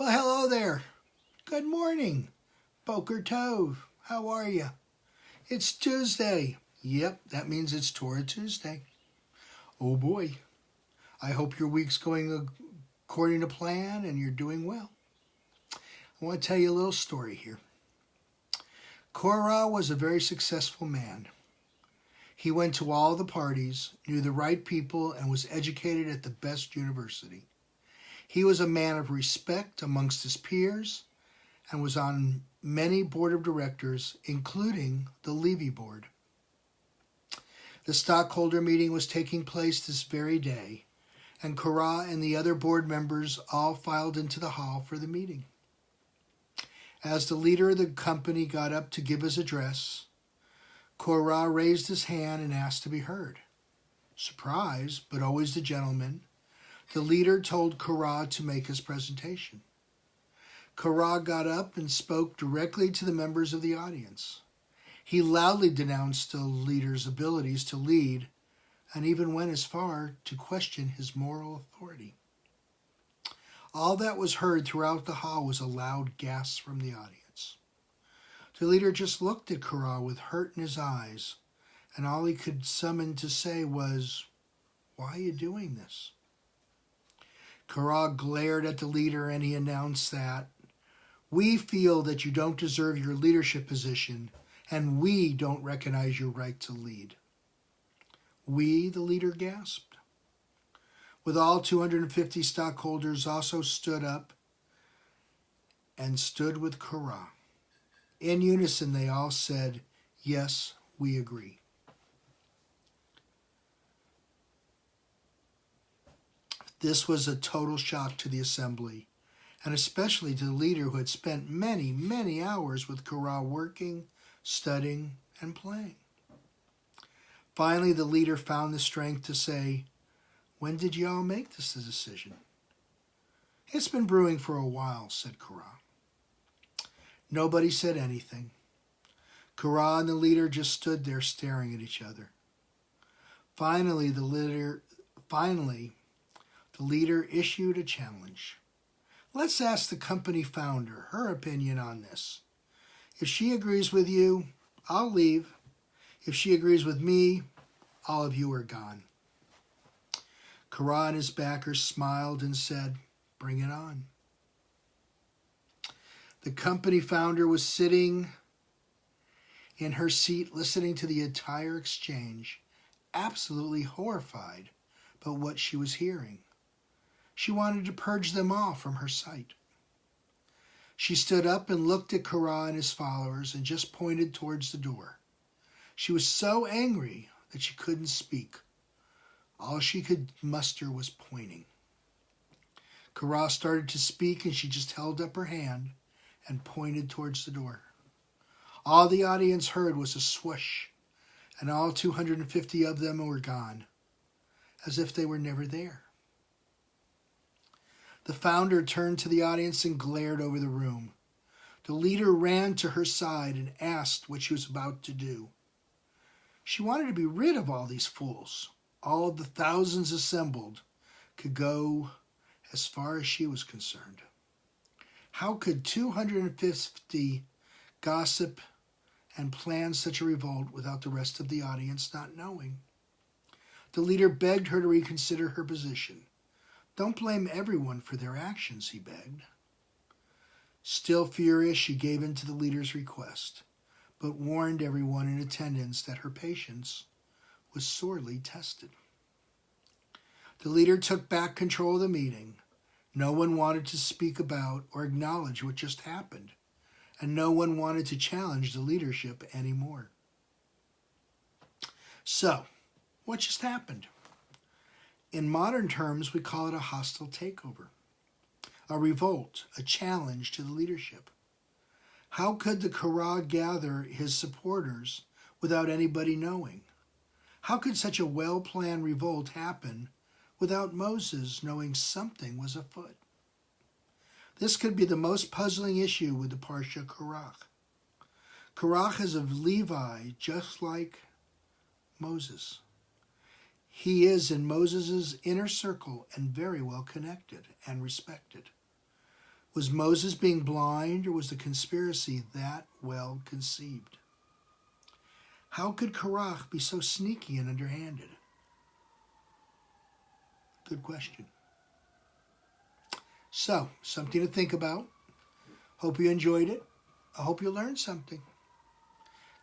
Well, hello there. Good morning. Boker Tov. How are you? It's Tuesday. Yep, that means it's Torah Tuesday. Oh boy. I hope your week's going according to plan and you're doing well. I want to tell you a little story here. Korach was a very successful man. He went to all the parties, knew the right people, and was educated at the best university. He was a man of respect amongst his peers and was on many board of directors, including the Levy board. The stockholder meeting was taking place this very day, and Korach and the other board members all filed into the hall for the meeting. As the leader of the company got up to give his address, Korach raised his hand and asked to be heard. Surprised, but always the gentleman, the leader told Korach to make his presentation. Korach got up and spoke directly to the members of the audience. He loudly denounced the leader's abilities to lead and even went as far to question his moral authority. All that was heard throughout the hall was a loud gasp from the audience. The leader just looked at Korach with hurt in his eyes, and all he could summon to say was, "Why are you doing this?" Korach glared at the leader and he announced that, "We feel that you don't deserve your leadership position, and we don't recognize your right to lead." "We," the leader gasped. With all 250 stockholders also stood up and stood with Korach. In unison, they all said, "Yes, we agree." This was a total shock to the assembly, and especially to the leader who had spent many, many hours with Korach working, studying, and playing. Finally, the leader found the strength to say, "When did you all make this decision?" "It's been brewing for a while," said Korach. Nobody said anything. Korach and the leader just stood there staring at each other. Finally, the leader issued a challenge. "Let's ask the company founder her opinion on this. If she agrees with you, I'll leave. If she agrees with me, all of you are gone." Korach and his backers smiled and said, "Bring it on." The company founder was sitting in her seat listening to the entire exchange, absolutely horrified by what she was hearing. She wanted to purge them all from her sight. She stood up and looked at Korach and his followers and just pointed towards the door. She was so angry that she couldn't speak. All she could muster was pointing. Korach started to speak and she just held up her hand and pointed towards the door. All the audience heard was a swoosh, and all 250 of them were gone, as if they were never there. The founder turned to the audience and glared over the room. The leader ran to her side and asked what she was about to do. She wanted to be rid of all these fools. All of the thousands assembled could go as far as she was concerned. How could 250 gossip and plan such a revolt without the rest of the audience not knowing? The leader begged her to reconsider her position. "Don't blame everyone for their actions," he begged. Still furious, she gave in to the leader's request, but warned everyone in attendance that her patience was sorely tested. The leader took back control of the meeting. No one wanted to speak about or acknowledge what just happened, and no one wanted to challenge the leadership anymore. So, what just happened? In modern terms, we call it a hostile takeover, a revolt, a challenge to the leadership. How could the Korach gather his supporters without anybody knowing? How could such a well-planned revolt happen without Moses knowing something was afoot? This could be the most puzzling issue with the Parsha Korach. Korach is of Levi, just like Moses. He is in Moses' inner circle and very well connected and respected. Was Moses being blind, or was the conspiracy that well conceived? How could Korach be so sneaky and underhanded? Good question. So, something to think about. Hope you enjoyed it. I hope you learned something.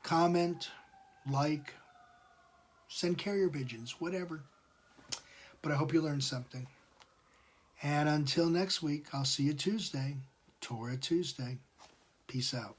Comment, like, send carrier pigeons, whatever. But I hope you learned something. And until next week, I'll see you Tuesday, Torah Tuesday. Peace out.